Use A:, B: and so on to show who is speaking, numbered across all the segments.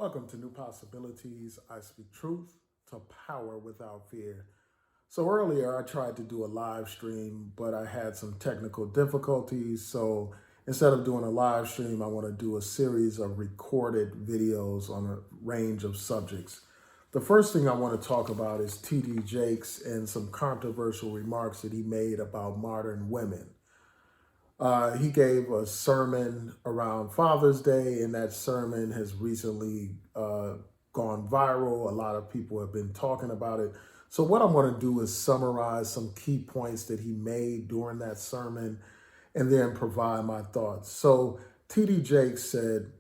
A: Welcome to New Possibilities. I speak truth to power without fear. So earlier I tried to do a live stream, but I had some technical difficulties. So instead of doing a live stream, I want to do a series of recorded videos on a range of subjects. The first thing I want to talk about is T.D. Jakes and some controversial remarks that he made about modern women. He gave a sermon around Father's Day, and that sermon has recently gone viral. A lot of people have been talking about it. So, what I'm going to do is summarize some key points that he made during that sermon and then provide my thoughts. So, T.D. Jakes said,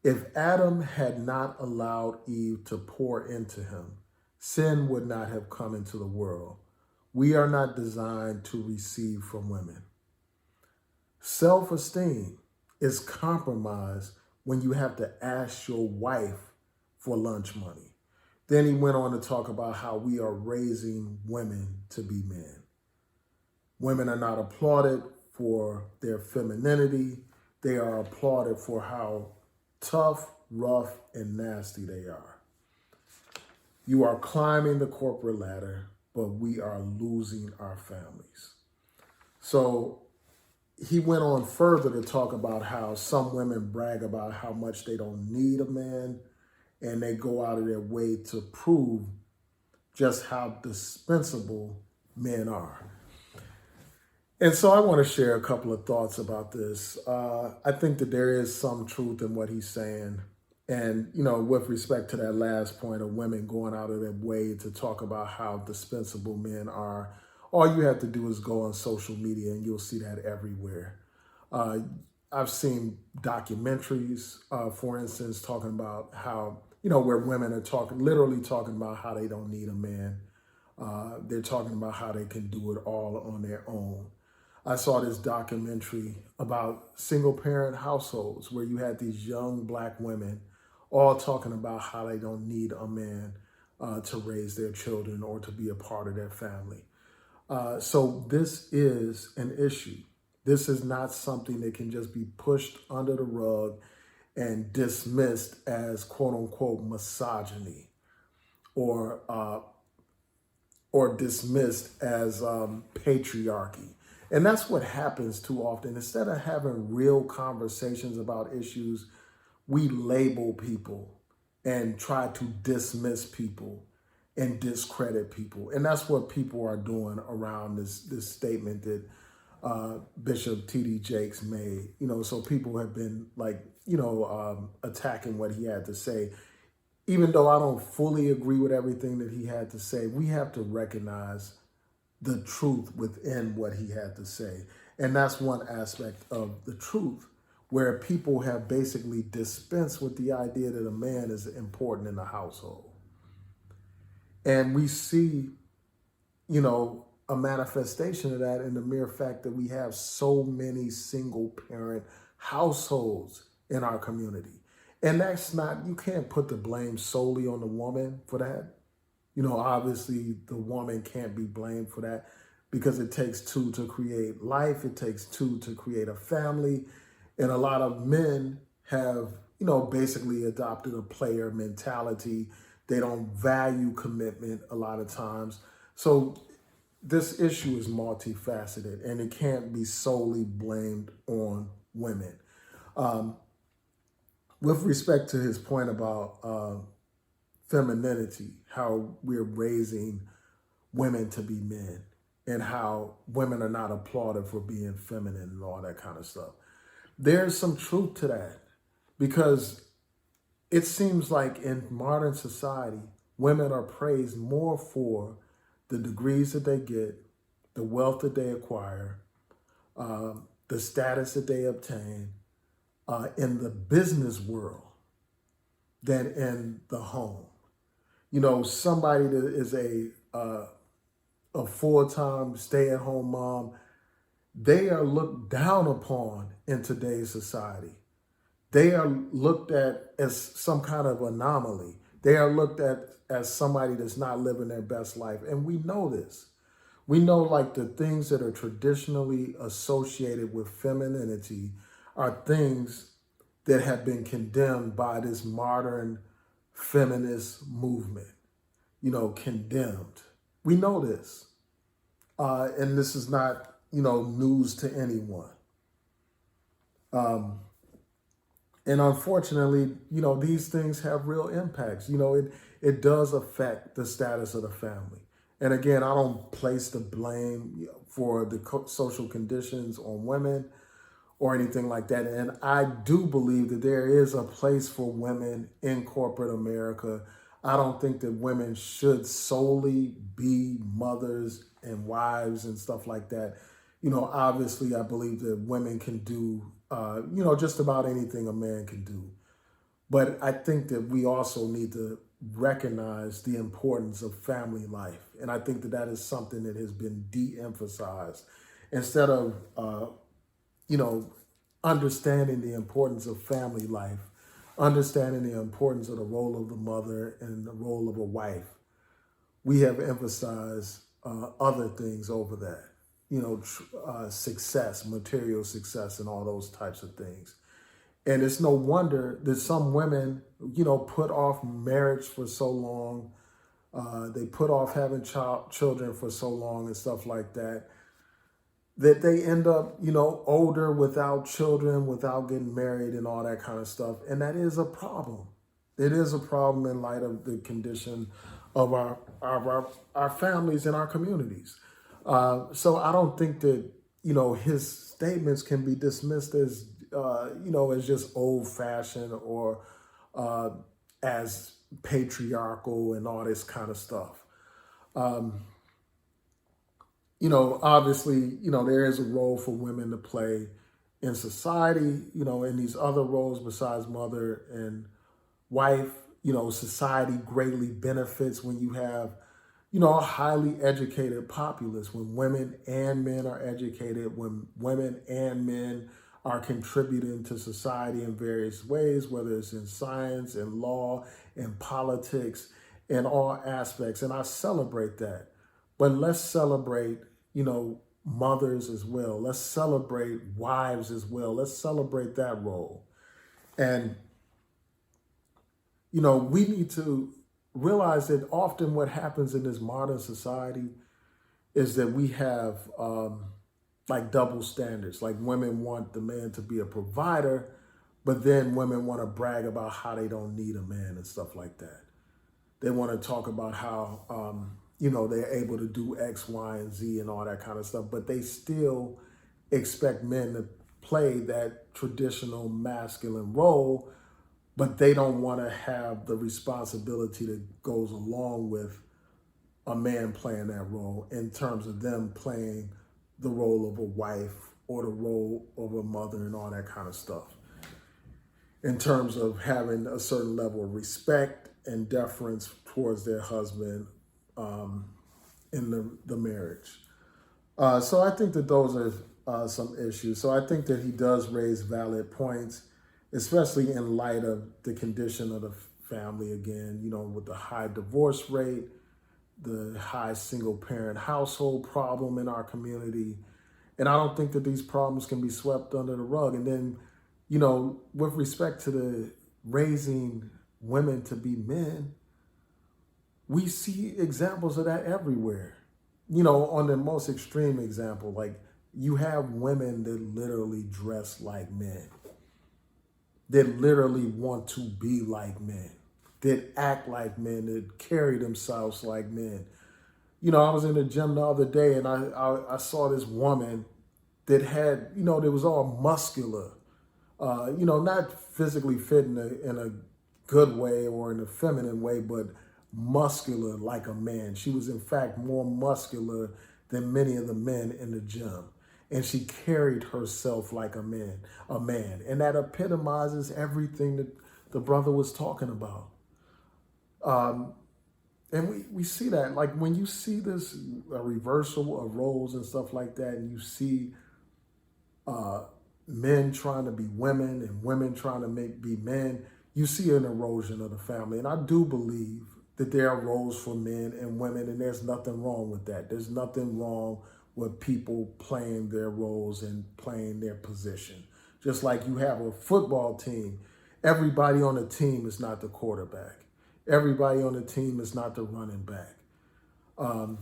A: if Adam had not allowed Eve to pour into him, sin would not have come into the world. We are not designed to receive from women. Self-esteem is compromised when you have to ask your wife for lunch money. Then he went on to talk about how we are raising women to be men. Women are not applauded for their femininity. They are applauded for how tough, rough, and nasty they are. You are climbing the corporate ladder, but we are losing our families. So he went on further to talk about how some women brag about how much they don't need a man, and they go out of their way to prove just how dispensable men are. And so I want to share a couple of thoughts about this. I think that there is some truth in what he's saying. And, with respect to that last point of women going out of their way to talk about how dispensable men are, all you have to do is go on social media and you'll see that everywhere. Uh, I've seen documentaries, for instance, talking about how, where women are literally talking about how they don't need a man. They're talking about how they can do it all on their own. I saw this documentary about single parent households where you had these young Black women all talking about how they don't need a man to raise their children or to be a part of their family. So this is an issue. This is not something that can just be pushed under the rug and dismissed as quote unquote misogyny or dismissed as patriarchy. And that's what happens too often. Instead of having real conversations about issues, we label people and try to dismiss people and discredit people. And that's what people are doing around this statement that Bishop T.D. Jakes made. So people have been attacking what he had to say. Even though I don't fully agree with everything that he had to say, we have to recognize the truth within what he had to say. And that's one aspect of the truth, where people have basically dispensed with the idea that a man is important in the household. And we see, a manifestation of that in the mere fact that we have so many single parent households in our community. And you can't put the blame solely on the woman for that. Obviously the woman can't be blamed for that because it takes two to create life. It takes two to create a family. And a lot of men have, basically adopted a player mentality. They don't value commitment a lot of times. So this issue is multifaceted and it can't be solely blamed on women. With respect to his point about femininity, how we're raising women to be men and how women are not applauded for being feminine and all that kind of stuff. There's some truth to that because it seems like in modern society, women are praised more for the degrees that they get, the wealth that they acquire, the status that they obtain in the business world than in the home. Somebody that is a full-time stay-at-home mom, they are looked down upon in today's society. They are looked at as some kind of anomaly. They are looked at as somebody that's not living their best life. And we know this. We know the things that are traditionally associated with femininity are things that have been condemned by this modern feminist movement, condemned. We know this. And this is not, news to anyone. Um, and unfortunately, these things have real impacts. It does affect the status of the family. And again, I don't place the blame for the social conditions on women or anything like that. And I do believe that there is a place for women in corporate America. I don't think that women should solely be mothers and wives and stuff like that. Obviously, I believe that women can do, just about anything a man can do. But I think that we also need to recognize the importance of family life. And I think that that is something that has been de-emphasized. Instead of, you know, understanding the importance of family life, understanding the importance of the role of the mother and the role of a wife, we have emphasized other things over that. Success, material success, and all those types of things. And it's no wonder that some women, put off marriage for so long. They put off having children for so long and stuff like that, that they end up, older without children, without getting married and all that kind of stuff. And that is a problem. It is a problem in light of the condition of our families and our communities. So I don't think that, his statements can be dismissed as, as just old fashioned or as patriarchal and all this kind of stuff. Obviously, there is a role for women to play in society, in these other roles besides mother and wife. Society greatly benefits when you have, a highly educated populace, when women and men are educated, when women and men are contributing to society in various ways, whether it's in science and law and politics and all aspects. And I celebrate that. But let's celebrate, mothers as well. Let's celebrate wives as well. Let's celebrate that role. And, we need to realize that often what happens in this modern society is that we have like double standards. Like women want the man to be a provider, but then women want to brag about how they don't need a man and stuff like that. They want to talk about how, they're able to do X, Y, and Z and all that kind of stuff, but they still expect men to play that traditional masculine role, but they don't want to have the responsibility that goes along with a man playing that role in terms of them playing the role of a wife or the role of a mother and all that kind of stuff. In terms of having a certain level of respect and deference towards their husband in the marriage. So I think that those are some issues. So I think that he does raise valid points, especially in light of the condition of the family again, with the high divorce rate, the high single parent household problem in our community. And I don't think that these problems can be swept under the rug. And then, with respect to the raising women to be men, we see examples of that everywhere. On the most extreme example, like you have women that literally dress like men, that literally want to be like men, that act like men, that carry themselves like men. I was in the gym the other day and I saw this woman that had, that was all muscular, not physically fit in a good way or in a feminine way, but muscular like a man. She was in fact more muscular than many of the men in the gym. And she carried herself like a man. And that epitomizes everything that the brother was talking about. And we see that, like when you see this reversal of roles and stuff like that, and you see men trying to be women and women trying to be men, you see an erosion of the family. And I do believe that there are roles for men and women, and there's nothing wrong with that. There's nothing wrong with people playing their roles and playing their position. Just like you have a football team, everybody on the team is not the quarterback. Everybody on the team is not the running back. Um,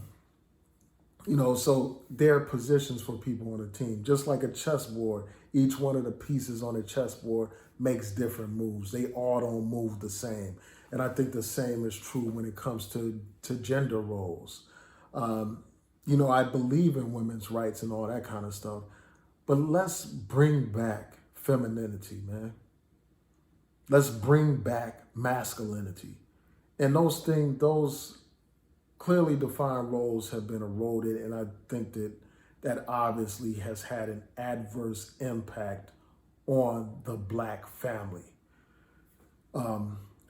A: so there are positions for people on the team. Just like a chessboard, each one of the pieces on the chessboard makes different moves. They all don't move the same. And I think the same is true when it comes to gender roles. Um, I believe in women's rights and all that kind of stuff. But let's bring back femininity, man. Let's bring back masculinity. And those clearly defined roles have been eroded, and I think that obviously has had an adverse impact on the Black family.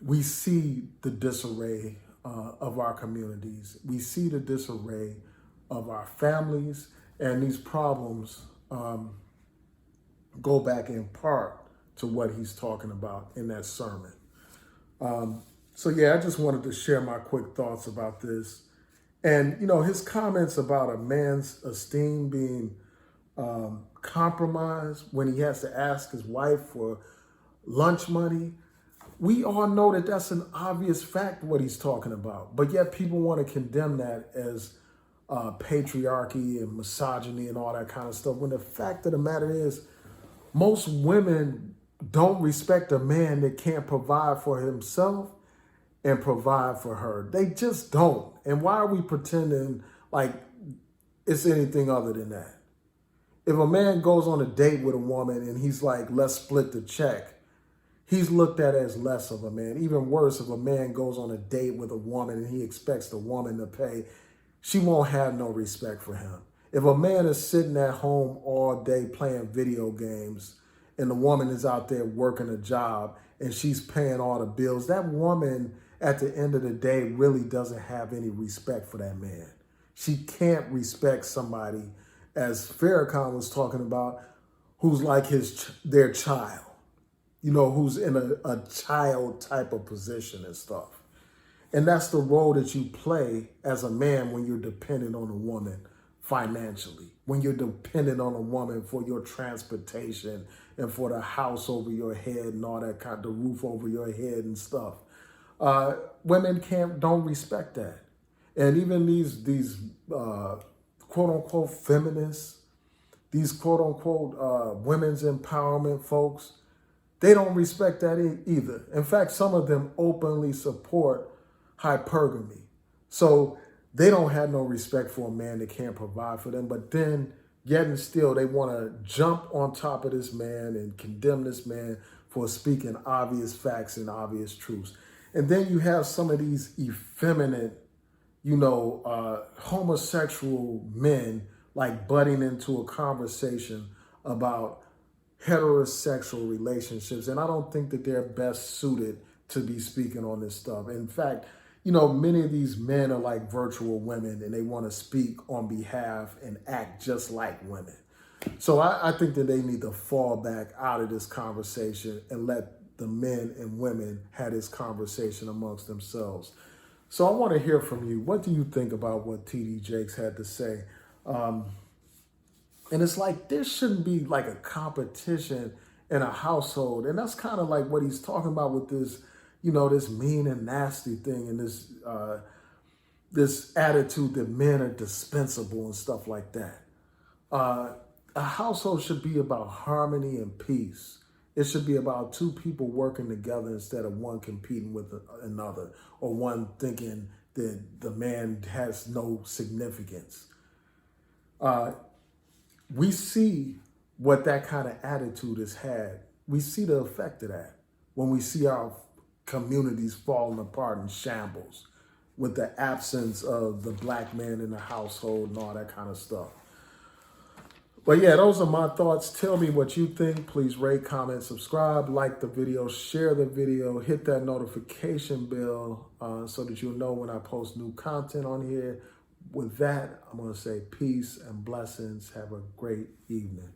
A: We see the disarray of our communities. We see the disarray of our families, and these problems go back in part to what he's talking about in that sermon. So yeah, I just wanted to share my quick thoughts about this. And, his comments about a man's esteem being compromised when he has to ask his wife for lunch money. We all know that that's an obvious fact what he's talking about. But yet people want to condemn that as patriarchy and misogyny and all that kind of stuff. When the fact of the matter is, most women don't respect a man that can't provide for himself and provide for her. They just don't. And why are we pretending like it's anything other than that? If a man goes on a date with a woman and he's like, let's split the check, he's looked at as less of a man. Even worse, if a man goes on a date with a woman and he expects the woman to pay, she won't have no respect for him. If a man is sitting at home all day playing video games and the woman is out there working a job and she's paying all the bills, that woman at the end of the day really doesn't have any respect for that man. She can't respect somebody, as Farrakhan was talking about, who's like their child, who's in a child type of position and stuff. And that's the role that you play as a man when you're dependent on a woman financially, when you're dependent on a woman for your transportation and for the house over your head and all that the roof over your head and stuff. Women don't respect that. And even these quote unquote feminists, these quote unquote women's empowerment folks, they don't respect that either. In fact, some of them openly support hypergamy. So they don't have no respect for a man that can't provide for them. But then, yet and still, they want to jump on top of this man and condemn this man for speaking obvious facts and obvious truths. And then you have some of these effeminate, homosexual men like butting into a conversation about heterosexual relationships. And I don't think that they're best suited to be speaking on this stuff. In fact, many of these men are like virtual women and they want to speak on behalf and act just like women. So I think that they need to fall back out of this conversation and let the men and women have this conversation amongst themselves. So I want to hear from you. What do you think about what T.D. Jakes had to say? And it's like, there shouldn't be like a competition in a household. And that's kind of like what he's talking about with this, this mean and nasty thing and this attitude that men are dispensable and stuff like that. A household should be about harmony and peace. It should be about two people working together instead of one competing with another or one thinking that the man has no significance. We see what that kind of attitude has had. We see the effect of that when we see our communities falling apart in shambles with the absence of the Black man in the household and all that kind of stuff. But yeah, those are my thoughts. Tell me what you think. Please rate, comment, subscribe, like the video, share the video, hit that notification bell so that you'll know when I post new content on here. With that, I'm going to say peace and blessings. Have a great evening.